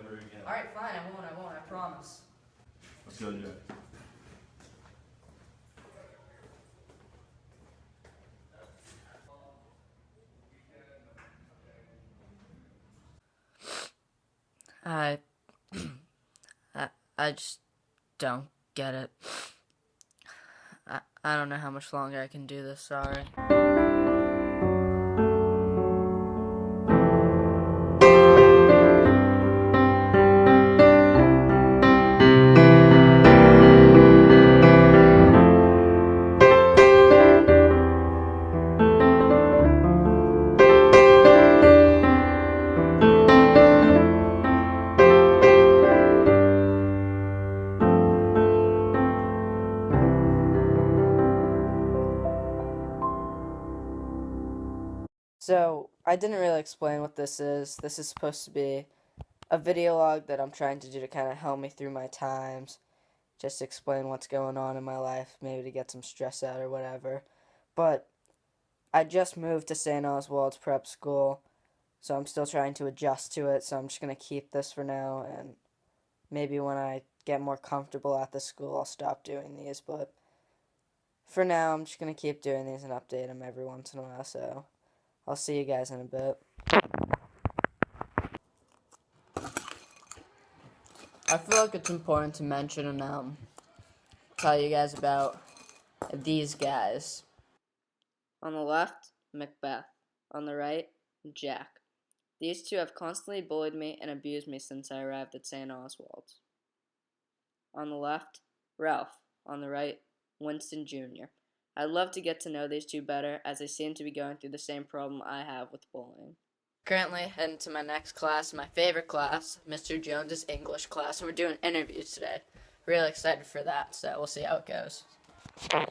ever again. Alright, fine, I won't, I promise. Let's go do it. I, I just don't get it. I don't know how much longer I can do this, sorry. So, I didn't really explain what this is. This is supposed to be a video log that I'm trying to do to kind of help me through my times. Just explain what's going on in my life, maybe to get some stress out or whatever. But I just moved to St. Oswald's prep school, so I'm still trying to adjust to it, so I'm just going to keep this for now, and maybe when I get more comfortable at the school, I'll stop doing these. But for now, I'm just going to keep doing these and update them every once in a while, so I'll see you guys in a bit. I feel like it's important to mention and tell you guys about these guys. On the left, Macbeth. On the right, Jack. These two have constantly bullied me and abused me since I arrived at St. Oswald's. On the left, Ralph. On the right, Winston Jr. I'd love to get to know these two better, as they seem to be going through the same problem I have with bullying. Currently heading to my next class, my favorite class, Mr. Jones's English class, and we're doing interviews today. Really excited for that, so we'll see how it goes. So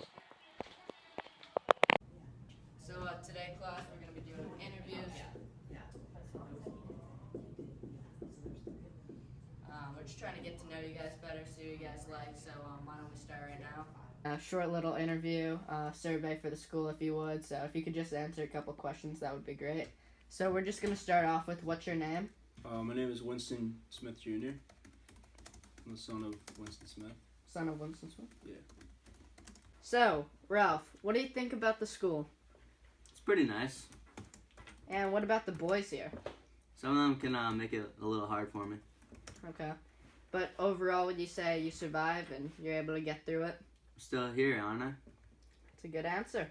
today, class, we're going to be doing interviews. We're just trying to get to know you guys better, see what you guys like, so why don't we start right now? Short little interview, survey for the school if you would, so if you could just answer a couple questions, that would be great. So we're just going to start off with, what's your name? My name is Winston Smith Jr. I'm the son of Winston Smith. Son of Winston Smith? Yeah. So, Ralph, what do you think about the school? It's pretty nice. And what about the boys here? Some of them can make it a little hard for me. Okay. But overall, would you say you survive and you're able to get through it? I'm still here, aren't I? That's a good answer.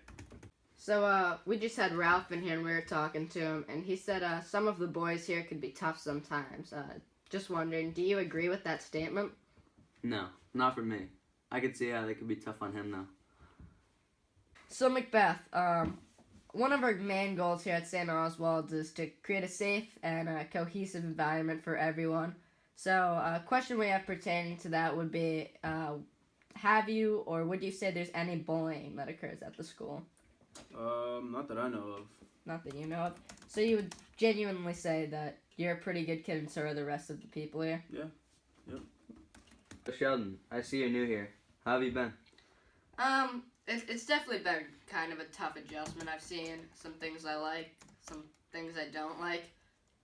So, we just had Ralph in here and we were talking to him, and he said some of the boys here could be tough sometimes. Just wondering, do you agree with that statement? No, not for me. I could see how they could be tough on him, though. So, Macbeth, one of our main goals here at St. Oswald's is to create a safe and cohesive environment for everyone. So, a question we have pertaining to that would be, have you or would you say there's any bullying that occurs at the school? Not that I know of. Not that you know of. So you would genuinely say that you're a pretty good kid and so are the rest of the people here? Yeah. Yep. So Sheldon, I see you're new here. How have you been? It's definitely been kind of a tough adjustment. I've seen some things I like, some things I don't like.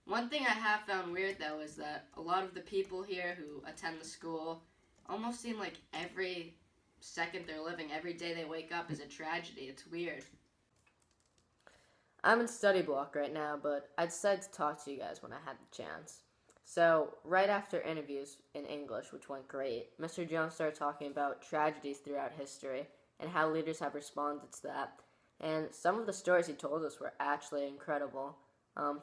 One thing I have found weird, though, is that a lot of the people here who attend the school almost seem like every second they're living, every day they wake up is a tragedy. It's weird. I'm in study block right now, but I decided to talk to you guys when I had the chance. So, right after interviews in English, which went great, Mr. Jones started talking about tragedies throughout history and how leaders have responded to that. And some of the stories he told us were actually incredible.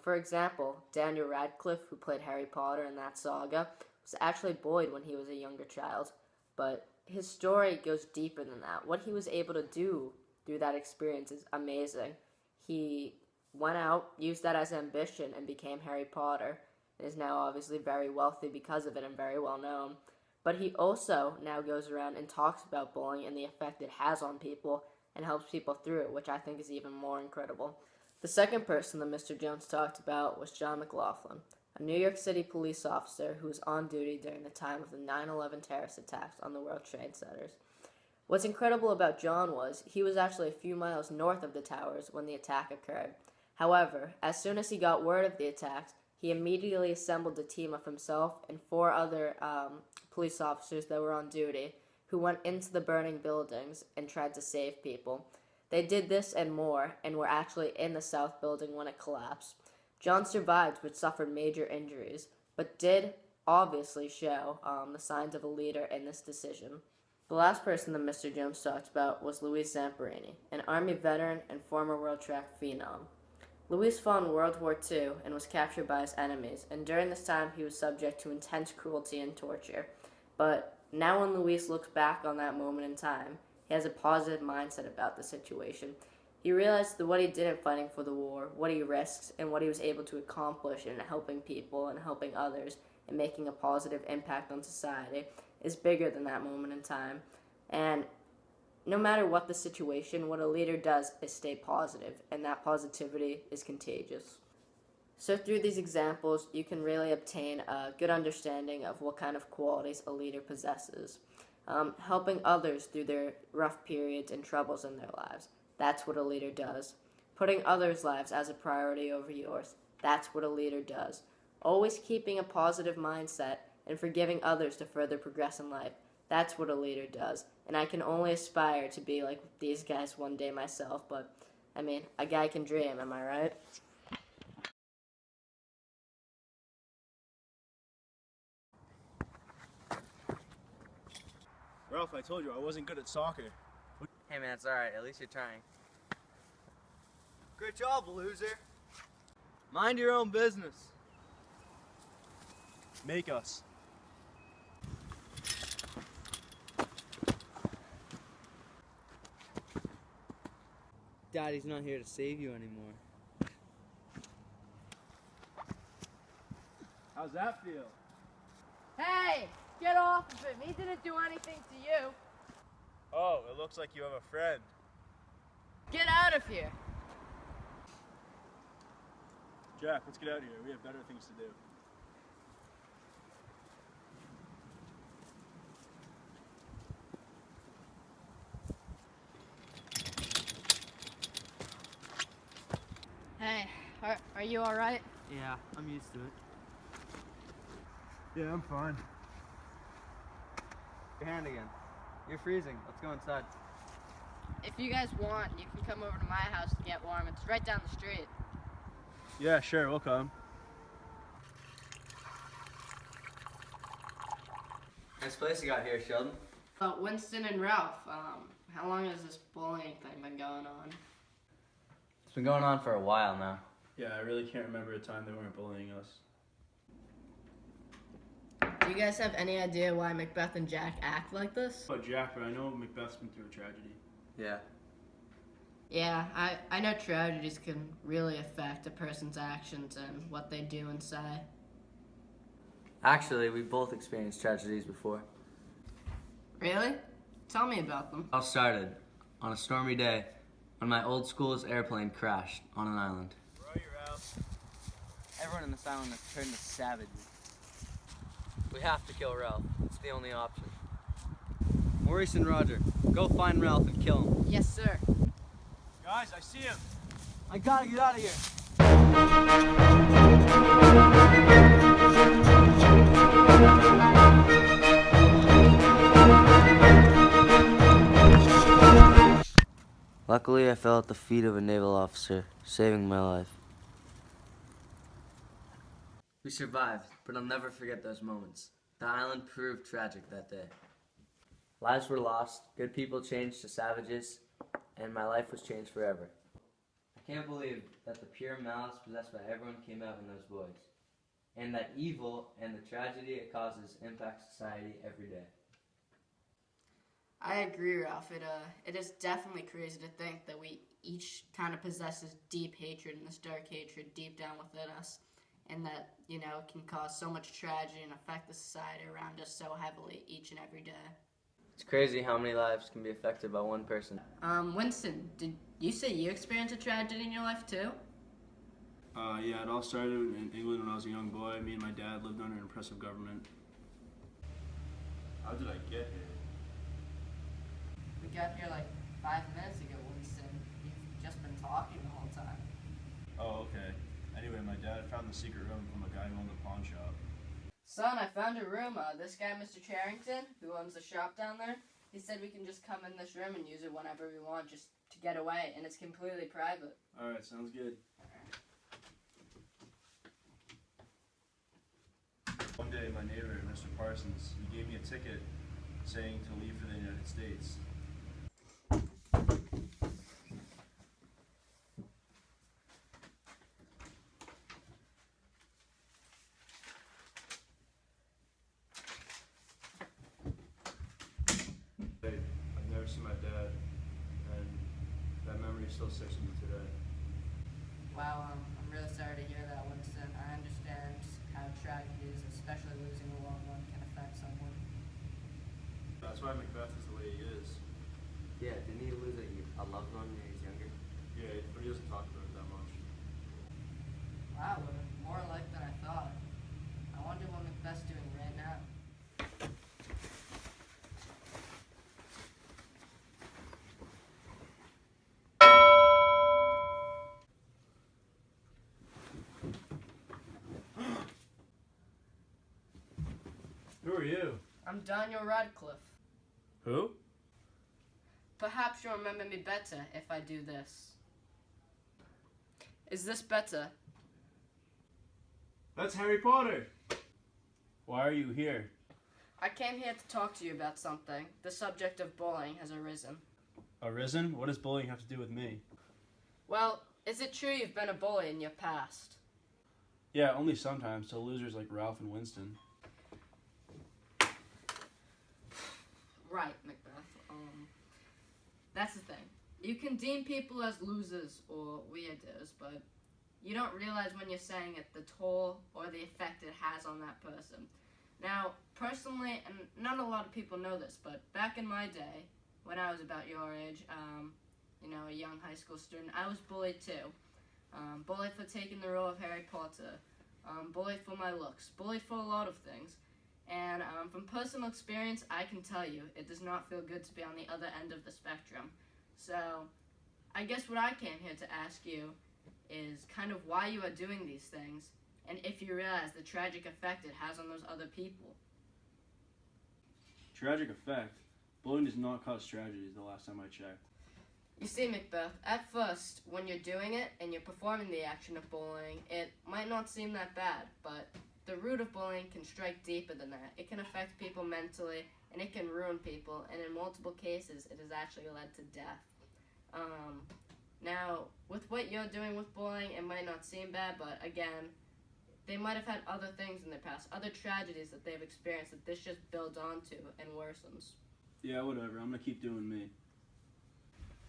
For example, Daniel Radcliffe, who played Harry Potter in that saga, was actually bullied when he was a younger child. But his story goes deeper than that. What he was able to do through that experience is amazing. He went out, used that as ambition, and became Harry Potter, and is now obviously very wealthy because of it and very well known. But he also now goes around and talks about bullying and the effect it has on people and helps people through it, which I think is even more incredible. The second person that Mr. Jones talked about was John McLaughlin, a New York City police officer who was on duty during the time of the 9/11 terrorist attacks on the World Trade Centers. What's incredible about John was he was actually a few miles north of the towers when the attack occurred. However, as soon as he got word of the attacks, he immediately assembled a team of himself and 4 other police officers that were on duty who went into the burning buildings and tried to save people. They did this and more, and were actually in the South Building when it collapsed. John survived but suffered major injuries, but did obviously show the signs of a leader in this decision. The last person that Mr. Jones talked about was Luis Zamperini, an Army veteran and former world track phenom. Luis fought in World War II and was captured by his enemies, and during this time he was subject to intense cruelty and torture. But now when Luis looks back on that moment in time, he has a positive mindset about the situation. He realized that what he did in fighting for the war, what he risked, and what he was able to accomplish in helping people and helping others and making a positive impact on society is bigger than that moment in time. And no matter what the situation, what a leader does is stay positive, and that positivity is contagious. So through these examples, you can really obtain a good understanding of what kind of qualities a leader possesses. Helping others through their rough periods and troubles in their lives, that's what a leader does. Putting others' lives as a priority over yours, that's what a leader does. Always keeping a positive mindset and forgiving others to further progress in life, that's what a leader does. And I can only aspire to be like these guys one day myself, but I mean, a guy can dream, am I right? Ralph, I told you I wasn't good at soccer. Hey man, it's alright. At least you're trying. Great job, loser. Mind your own business. Make us. Daddy's not here to save you anymore. How's that feel? Hey! Get off of him! He didn't do anything to you! Oh, it looks like you have a friend. Get out of here! Jack, let's get out of here. We have better things to do. Hey, are you alright? Yeah, I'm used to it. Yeah, I'm fine. Your hand again. You're freezing. Let's go inside. If you guys want, you can come over to my house to get warm. It's right down the street. Yeah, sure, we'll come. Nice place you got here, Sheldon. Winston and Ralph, how long has this bullying thing been going on? It's been going on for a while now. Yeah, I really can't remember a time they weren't bullying us. Do you guys have any idea why Macbeth and Jack act like this? But Jack, but I know Macbeth's been through a tragedy. Yeah. Yeah, I know tragedies can really affect a person's actions and what they do and say. Actually, we both experienced tragedies before. Really? Tell me about them. It all started on a stormy day when my old school's airplane crashed on an island. Where are you, Ralph? Everyone in this island has turned to savages. We have to kill Ralph. It's the only option. Maurice and Roger, go find Ralph and kill him. Yes, sir. Guys, I see him. I gotta get out of here. Luckily, I fell at the feet of a naval officer, saving my life. We survived, but I'll never forget those moments. The island proved tragic that day. Lives were lost, good people changed to savages, and my life was changed forever. I can't believe that the pure malice possessed by everyone came out in those boys, and that evil and the tragedy it causes impact society every day. I agree, Ralph. It is definitely crazy to think that we each kind of possess this deep hatred and this dark hatred deep down within us, and that, it can cause so much tragedy and affect the society around us so heavily each and every day. It's crazy how many lives can be affected by one person. Winston, did you say you experienced a tragedy in your life too? Yeah, it all started in England when I was a young boy. Me and my dad lived under an oppressive government. How did I get here? We got here like 5 minutes ago, Winston. You've just been talking the whole time. Oh, okay. Anyway, my dad found the secret room from a guy Son, I found a room. This guy, Mr. Charrington, who owns the shop down there, he said we can just come in this room and use it whenever we want, just to get away, and it's completely private. Alright, sounds good. One day, my neighbor, Mr. Parsons, he gave me a ticket saying to leave for the United States. I've never seen my dad, and that memory still sticks with me today. Wow, I'm really sorry to hear that, Winston. I understand how tragedies, especially losing a loved one, can affect someone. That's why Macbeth is the way he is. Yeah, didn't he lose a loved one when he was younger? Yeah, but he doesn't talk about it that much. Wow, more alike than I thought. I wonder what Macbeth's doing right now. Who are you? I'm Daniel Radcliffe. Who? Perhaps you'll remember me better if I do this. Is this better? That's Harry Potter! Why are you here? I came here to talk to you about something. The subject of bullying has arisen. Arisen? What does bullying have to do with me? Well, is it true you've been a bully in your past? Yeah, only sometimes to losers like Ralph and Winston. Right, Macbeth. That's the thing. You can deem people as losers or weirdos, but you don't realize when you're saying it the toll or the effect it has on that person. Now, personally, and not a lot of people know this, but back in my day, when I was about your age, a young high school student, I was bullied too. Bullied for taking the role of Harry Potter. Bullied for my looks. Bullied for a lot of things. And from personal experience, I can tell you, it does not feel good to be on the other end of the spectrum. So, I guess what I came here to ask you is kind of why you are doing these things, and if you realize the tragic effect it has on those other people. Tragic effect? Bullying does not cause tragedies the last time I checked. You see, Macbeth, at first, when you're doing it and you're performing the action of bullying, it might not seem that bad, but the root of bullying can strike deeper than that. It can affect people mentally, and it can ruin people, and in multiple cases, it has actually led to death. Now, with what you're doing with bullying, it might not seem bad, but again, they might have had other things in their past, other tragedies that they've experienced that this just builds onto and worsens. Yeah, whatever. I'm gonna keep doing me.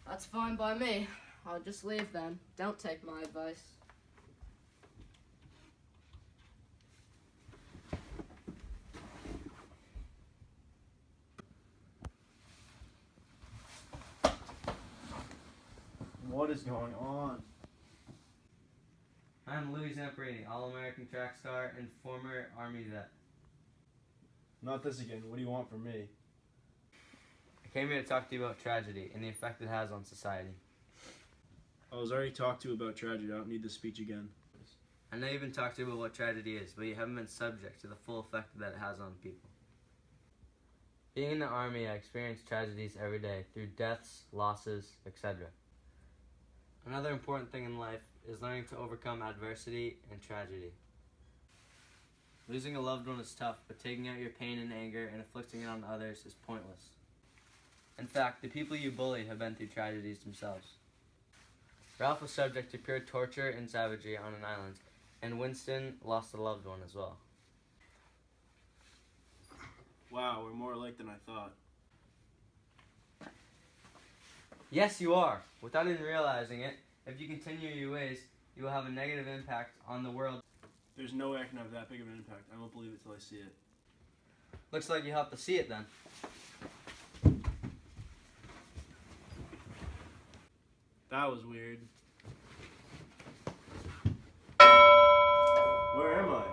That's fine by me. I'll just leave then. Don't take my advice. What is going on? I'm Louis Zamperini, All-American track star and former Army vet. Not this again. What do you want from me? I came here to talk to you about tragedy and the effect it has on society. I was already talked to about tragedy. I don't need this speech again. I know you've been talked to about what tragedy is, but you haven't been subject to the full effect that it has on people. Being in the Army, I experienced tragedies every day through deaths, losses, etc. Another important thing in life is learning to overcome adversity and tragedy. Losing a loved one is tough, but taking out your pain and anger and inflicting it on others is pointless. In fact, the people you bullied have been through tragedies themselves. Ralph was subject to pure torture and savagery on an island, and Winston lost a loved one as well. Wow, we're more alike than I thought. Yes, you are. Without even realizing it, if you continue your ways, you will have a negative impact on the world. There's no way I can have that big of an impact. I won't believe it till I see it. Looks like you have to see it then. That was weird. Where am I?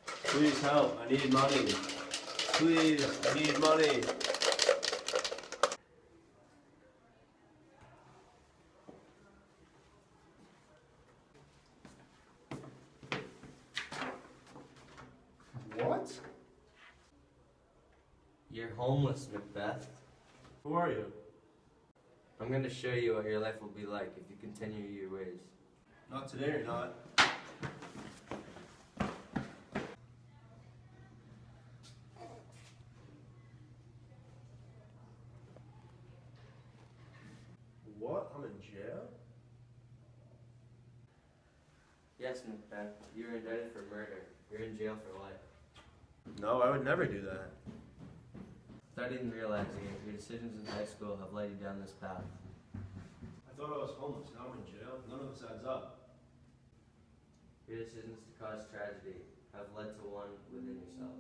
Please help. I need money. Please, I need money. You're homeless, Macbeth. Who are you? I'm going to show you what your life will be like if you continue your ways. Not today or not. What? I'm in jail? Yes, Macbeth, you're indicted for murder. You're in jail for life. No, I would never do that. Studying and realizing it, your decisions in high school have led you down this path. I thought I was homeless. Now I'm in jail. None of this adds up. Your decisions to cause tragedy have led to one within yourself.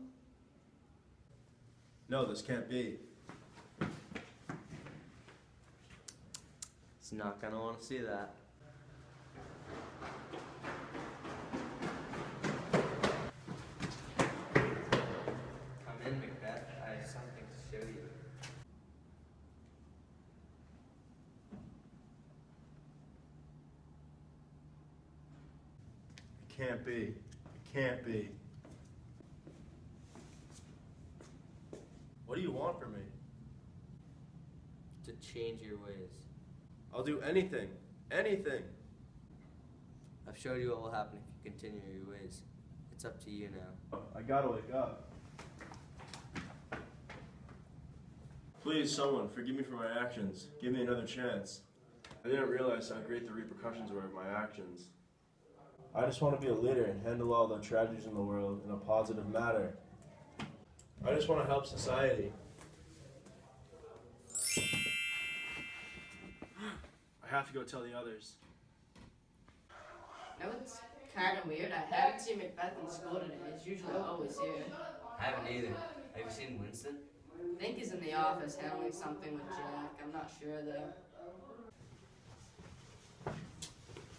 No, this can't be. It's not gonna want to see that. Come in, Macbeth. I have something to show you. It can't be. It can't be. What do you want from me? To change your ways. I'll do anything. Anything. I've showed you what will happen if you continue your ways. It's up to you now. I gotta wake up. Please, someone, forgive me for my actions. Give me another chance. I didn't realize how great the repercussions were of my actions. I just want to be a leader and handle all the tragedies in the world in a positive manner. I just want to help society. I have to go tell the others. No, it's kind of weird. I haven't seen Macbeth in school today. He's usually always here. I haven't either. Have you seen Winston? I think he's in the office handling something with Jack. I'm not sure though.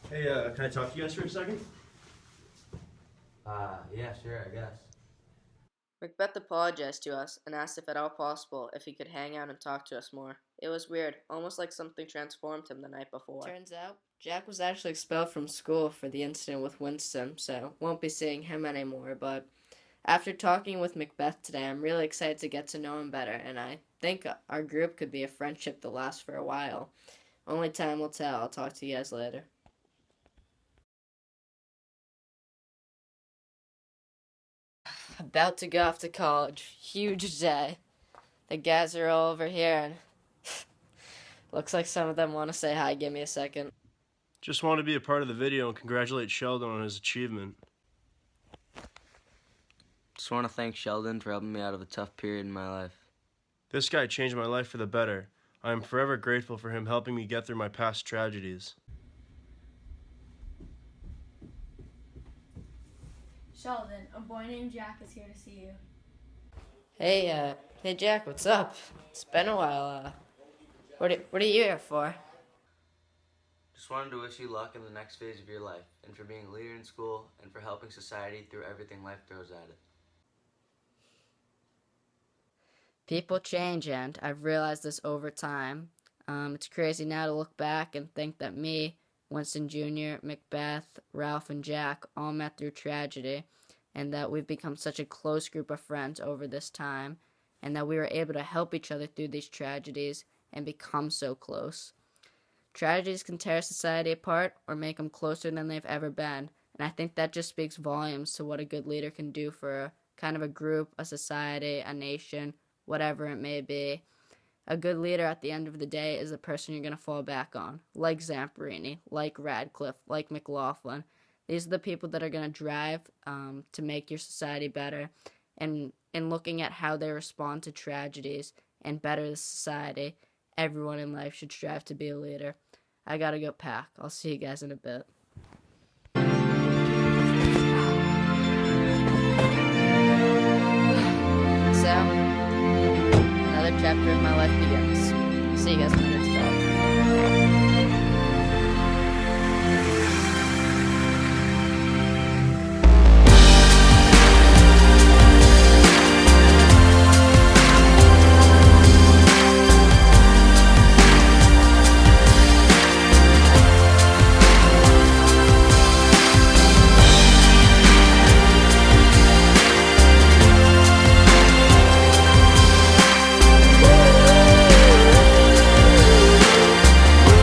Hey, can I talk to you guys for a second? Yeah, sure, I guess. Macbeth apologized to us and asked if at all possible if he could hang out and talk to us more. It was weird, almost like something transformed him the night before. Turns out, Jack was actually expelled from school for the incident with Winston, so won't be seeing him anymore, but after talking with Macbeth today, I'm really excited to get to know him better, and I think our group could be a friendship that lasts for a while. Only time will tell. I'll talk to you guys later. About to go off to college. Huge day. The guys are all over here, and looks like some of them want to say hi. Give me a second. Just want to be a part of the video and congratulate Sheldon on his achievement. Just want to thank Sheldon for helping me out of a tough period in my life. This guy changed my life for the better. I am forever grateful for him helping me get through my past tragedies. Sheldon, a boy named Jack is here to see you. Hey Jack, what's up? It's been a while. What are you here for? Just wanted to wish you luck in the next phase of your life, and for being a leader in school, and for helping society through everything life throws at it. People change, and I've realized this over time. It's crazy now to look back and think that me, Winston Jr., Macbeth, Ralph, and Jack all met through tragedy, and that we've become such a close group of friends over this time, and that we were able to help each other through these tragedies and become so close. Tragedies can tear society apart or make them closer than they've ever been, and I think that just speaks volumes to what a good leader can do for kind of a group, a society, a nation, whatever it may be. A good leader at the end of the day is the person you're going to fall back on, like Zamperini, like Radcliffe, like McLaughlin. These are the people that are going to drive to make your society better, and in looking at how they respond to tragedies and better the society, everyone in life should strive to be a leader. I got to go pack. I'll see you guys in a bit. So, another chapter of my life begins. See you guys later.